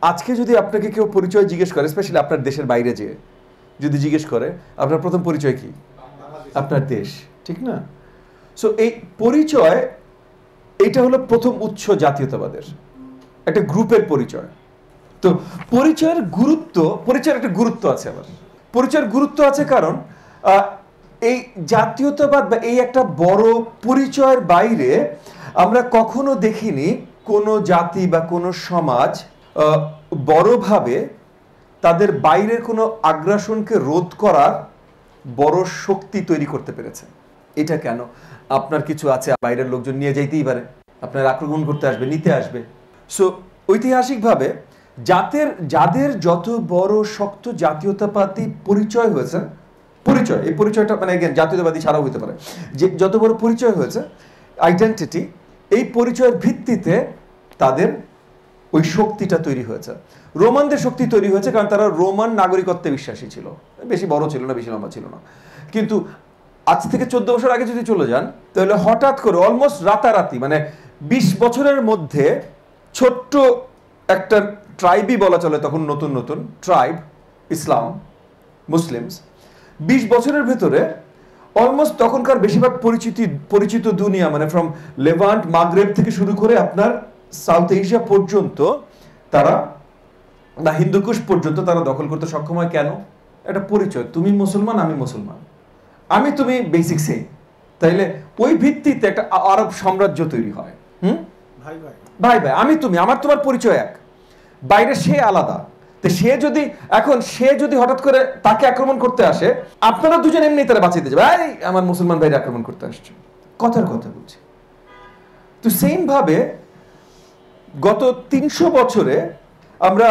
আজকে যদি আপনাকে কেউ পরিচয় জিজ্ঞেস করে, স্পেশালি আপনার দেশের বাইরে যেয়ে যদি জিজ্ঞেস করে আপনার প্রথম পরিচয় কি, আপনার দেশ, ঠিক না? সো এই পরিচয়, এটা হলো প্রথম উৎস জাতীয়তাবাদের, একটা গ্রুপের পরিচয়। তো পরিচয়ের একটা গুরুত্ব আছে। আবার পরিচয়ের গুরুত্ব আছে কারণ এই জাতীয়তাবাদ বা এই একটা বড় পরিচয়ের বাইরে আমরা কখনো দেখিনি কোনো জাতি বা কোনো সমাজ বড়ভাবে তাদের বাইরের কোনো আগ্রাসনকে রোধ করার বড় শক্তি তৈরি করতে পেরেছে। এটা কেন? আপনার কিছু আছে, বাইরের লোকজন নিয়ে যাইতেই পারে, আপনার আক্রমণ করতে আসবে, নিতে আসবে। সো ঐতিহাসিকভাবে যাদের যত বড় শক্ত জাতীয়তাবাদী পরিচয় হয়েছে, এই পরিচয়টা মানে জাতীয়তাবাদী ছাড়াও হতে পারে, যে যত বড় পরিচয় হয়েছে, আইডেন্টিটি, এই পরিচয়ের ভিত্তিতে তাদের ওই শক্তিটা তৈরি হয়েছে। রোমানদের শক্তি তৈরি হয়েছে কারণ তারা রোমান নাগরিকত্বে বিশ্বাসী ছিল, বেশি বড় ছিল না, বেশি লম্বা ছিল না। কিন্তু আজ থেকে 14 বছর আগে যদি চলে যান, তাহলে হঠাৎ করে অলমোস্ট রাতারাতি, মানে 20 বছরের মধ্যে ছোট্ট একটা ট্রাইবই বলা চলে তখন, নতুন নতুন ট্রাইব, ইসলাম, মুসলিমস, 20 বছরের ভেতরে অলমোস্ট তখনকার বেশিরভাগ পরিচিত দুনিয়া, মানে ফ্রম লেভান্ট, মাগরেব থেকে শুরু করে আপনার সাউথ এশিয়া পর্যন্ত তারা, না হিন্দুকুশ পর্যন্ত তারা দখল করতে সক্ষম হয়। কেন? একটা পরিচয়, তুমি মুসলমান, আমি মুসলমান, আমি তুমি বেসিক সেম। তাইলে ওই ভিত্তিতে একটা আরব সাম্রাজ্য তৈরি হয়। ভাই ভাই, আমি তুমি, আমার তোমার পরিচয় এক, বাইরে সে আলাদা। তো সে যদি হঠাৎ করে তাকে আক্রমণ করতে আসে, আপনারা দুজন এমনি তারা বাঁচিয়ে যাবে, ভাই আমার মুসলমান ভাইরা আক্রমণ করতে আসছে, কথার কথা বলছি। তো সেম ভাবে গত 300 বছরে আমরা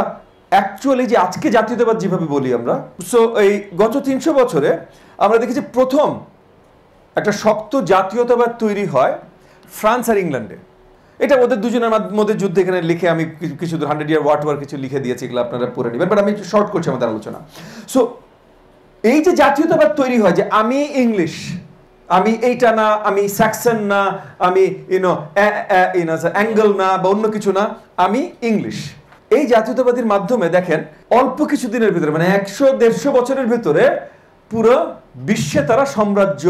অ্যাকচুয়ালি যে আজকে জাতীয়তাবাদ যেভাবে বলি আমরা, সো এই গত 300 বছরে আমরা দেখেছি প্রথম একটা শক্ত জাতীয়তাবাদ তৈরি হয় ফ্রান্স আর ইংল্যান্ডে। এটা ওদের দুজনের মধ্যে যুদ্ধ, এখানে লিখে আমি কিছু 100 ইয়ার ওয়ার কিছু লিখে দিয়েছি, এগুলো আপনারা পড়ে নেবেন, বাট আমি শর্ট করছি আমাদের আলোচনা। সো এই যে জাতীয়তাবাদ তৈরি হয় যে আমি ইংলিশ, আমি এইটা না, আমি স্যাক্সন না, আমি অ্যাঙ্গেল না, বা অন্য কিছু না, আমি ইংলিশ। এই জাতীয়তাবাদীর মাধ্যমে দেখেন অল্প কিছু দিনের ভিতরে, মানে 100-150 বছরের ভিতরে পুরো বিশ্বে তারা সাম্রাজ্য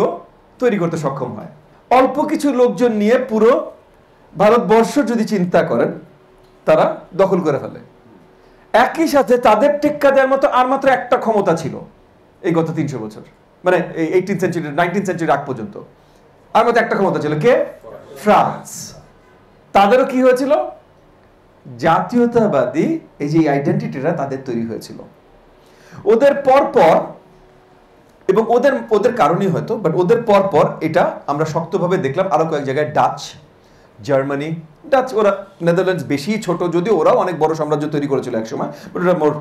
তৈরি করতে সক্ষম হয়। অল্প কিছু লোকজন নিয়ে পুরো ভারতবর্ষ যদি চিন্তা করেন, তারা দখল করে ফেলে। একই সাথে তাদের টেক্কা দেওয়ার মতো আর মাত্র একটা ক্ষমতা ছিল এই গত 300 বছর, মানে 18th সেঞ্চুরি 19th সেঞ্চুরি আগ পর্যন্ত আর মাত্র একটা ক্ষমতা ছিল, কে? ফ্রান্স। তাদেরও কি হয়েছিল? জাতীয়তাবাদী এই যে আইডেন্টিটিটা তাদের তৈরি হয়েছিল। ওদের পরপর, এবং ওদের কারণেই হয়তো, বাট ওদের পরপর এটা আমরা শক্তভাবে দেখলাম আরো কয়েক জায়গায়। ডাচ, জার্মানি, ওরা নেদারল্যান্ডস বেশি ছোট, যদিও ওরাও অনেক বড় সাম্রাজ্য তৈরি করেছিল একসময়, বাট ওরা more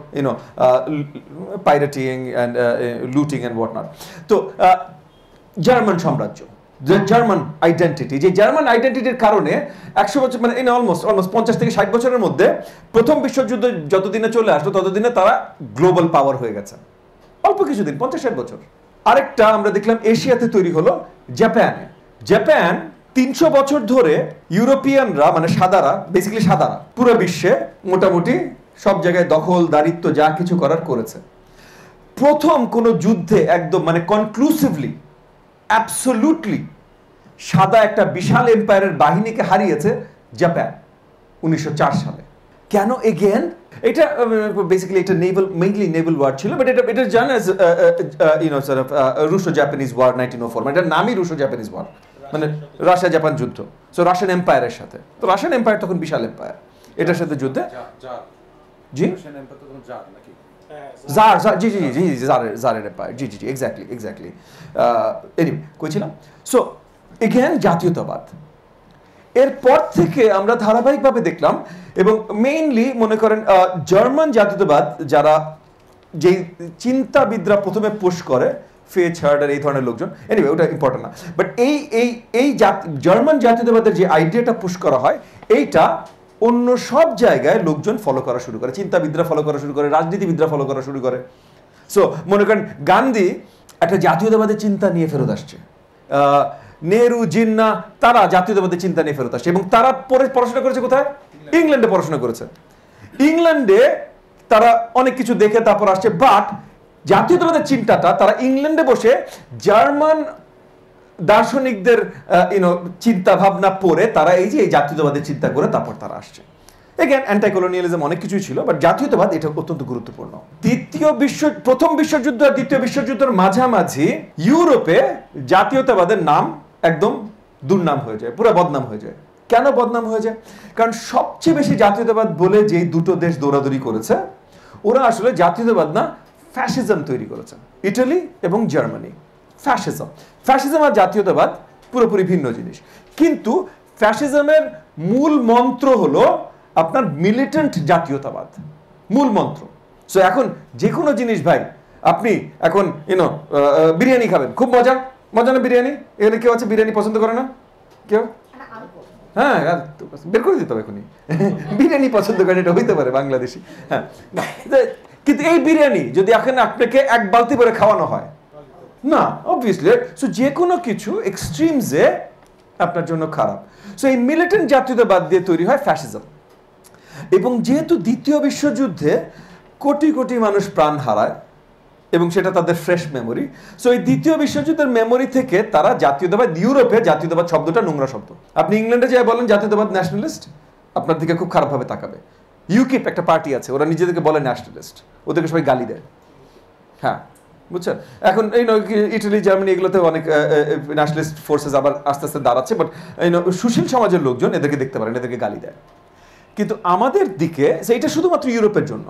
pirating and looting and what not. তো জার্মান সাম্রাজ্য, জার্মান আইডেন্টিটি, যে জার্মান আইডেন্টিটির কারণে 100 বছর, মানে অলমোস্ট 50 থেকে 60 বছরের মধ্যে প্রথম বিশ্বযুদ্ধ যতদিনে চলে আসলো ততদিনে তারা গ্লোবাল পাওয়ার হয়ে গেছে। অল্প কিছুদিন, 50-60 বছর। আরেকটা আমরা দেখলাম এশিয়াতে তৈরি হলো, জাপান 300 বছর ধরে ইউরোপিয়ানরা, মানে সাদারা, বেসিক্যালি সাদারা পুরো বিশ্বে মোটামুটি সব জায়গায় দখল, দারিত্ব যা কিছু করার করেছে। প্রথম কোন যুদ্ধে একদম মানে কনক্লুসিভলি, অ্যাবসলিউটলি সাদা একটা বিশাল এম্পায়ারের বাহিনীকে হারিয়েছে জাপান 1904 সালে। কেন? এগেন এটা বেসিক্যালি এটা মেইনলি নেভাল ওয়ার ছিল, বাট এটা জান as sort of Russo Japanese war 1904, মানে এটার নামই রুশো জাপানিজ ওয়ার, মানে রাশিয়া জাপান যুদ্ধ। সো রাশিয়ান এম্পায়ারের সাথে, তো রাশিয়ান এম্পায়ার তখন বিশাল এম্পায়ার, এটার সাথে যুদ্ধে জি জারের এম্পায়ার, জি এক্স্যাক্টলি। এনিওয়ে কইছিলাম, সো এগেন জাতীয়তাবাদ। এরপর থেকে আমরা ধারাবাহিকভাবে দেখলাম, এবং মেইনলি মনে করেন জার্মান জাতীয়তাবাদ, যারা যে চিন্তাবিদরা প্রথমে পুশ করে, ফেচ হার্ডার, এই ধরনের লোকজন, এনিওয়ে ওটা ইম্পর্টেন্ট না, বাট এই জার্মান জাতীয়তাবাদের যে আইডিয়াটা পুশ করা হয়, এইটা অন্য সব জায়গায় লোকজন ফলো করা শুরু করে, চিন্তাবিদরা ফলো করা শুরু করে, রাজনীতিবিদরা ফলো করা শুরু করে। সো মনে করেন গান্ধী একটা জাতীয়তাবাদের চিন্তা নিয়ে ফেরত আসছে, নেহরু, জিন্না, তারা জাতীয়তাবাদের চিন্তা নিয়ে ফেরত আসছে, এবং তারা পড়াশোনা করেছে কোথায়? ইংল্যান্ডে পড়াশোনা করেছে। ইংল্যান্ডে তারা অনেক কিছু দেখে তারপর আসছে, বাট জাতীয়তাবাদের চিন্তাটা তারা ইংল্যান্ডে বসে জার্মান দার্শনিকদের চিন্তা ভাবনা পড়ে তারা এই যে এই জাতীয়তাবাদের চিন্তা করে তারপর তারা আসছে। এগেন অ্যান্টি কলোনিয়ালিজম অনেক কিছুই ছিল, বাট জাতীয়তাবাদ এটা অত্যন্ত গুরুত্বপূর্ণ। প্রথম বিশ্বযুদ্ধ আর দ্বিতীয় বিশ্বযুদ্ধের মাঝামাঝি ইউরোপে জাতীয়তাবাদের নাম একদম দুর্নাম হয়ে যায়, পুরো বদনাম হয়ে যায়। কেন বদনাম হয়ে যায়? কারণ সবচেয়ে বেশি জাতীয়তাবাদ বলে যেই দুটো দেশ দৌড়াদৌড়ি করেছে, ওরা আসলে জাতীয়তাবাদ না, ফ্যাসিজম তৈরি করেছে। ইটালি এবং জার্মানি। ফ্যাসিজম আর জাতীয়তাবাদ পুরোপুরি ভিন্ন জিনিস, কিন্তু ফ্যাসিজমের মূল মন্ত্র হলো আপনার মিলিটেন্ট জাতীয়তাবাদ, মূল মন্ত্র। সো এখন যে কোনো জিনিস ভাই, আপনি এখন বিরিয়ানি খাবেন, খুব মজা না বিরিয়ানি? এখানে কেউ আছে বিরিয়ানি পছন্দ করে না? কেউ? হ্যাঁ, বের করে দিতে হবে এখনই। বিরিয়ানি পছন্দ করেন, এটা হইতে পারে বাংলাদেশি। হ্যাঁ, কিন্তু এই বিরিয়ানি যদি এখন আপনাকে এক বালতি করে খাওয়ানো হয় না, অবভিয়াসলি। সো যে কোনো কিছু এক্সট্রিমসে আপনার জন্য খারাপ। সো এই মিলিটেন্ট জাতীয়তাবাদ দিয়ে তৈরি হয় ফ্যাসিজম। এবং যেহেতু দ্বিতীয় বিশ্বযুদ্ধে কোটি কোটি মানুষ প্রাণ হারায় এবং সেটা তাদের ফ্রেশ মেমোরি, সো এই দ্বিতীয় বিশ্বযুদ্ধের মেমোরি থেকে তারা জাতীয়তাবাদ, ইউরোপে জাতীয়তাবাদ শব্দটা নোংরা শব্দ। আপনি ইংল্যান্ডে যাই বলেন জাতীয়তাবাদ ন্যাশনালিস্ট, আপনার দিকে খুব খারাপভাবে তাকাবে। ইউকিপ একটা পার্টি আছে, ওরা নিজেদেরকে বলে ন্যাশনালিস্ট, ওদেরকে সবাই গালি দেয়। হ্যাঁ, বুঝছেন? এখন এই ইটালি, জার্মানি এগুলোতে অনেক ন্যাশনালিস্ট ফোর্সেস আবার আস্তে আস্তে দাঁড়াচ্ছে, বাট সুশীল সমাজের লোকজন এদেরকে দেখতে পারেন, এদেরকে গালি দেয়। কিন্তু আমাদের দিকে, এটা শুধুমাত্র ইউরোপের জন্য,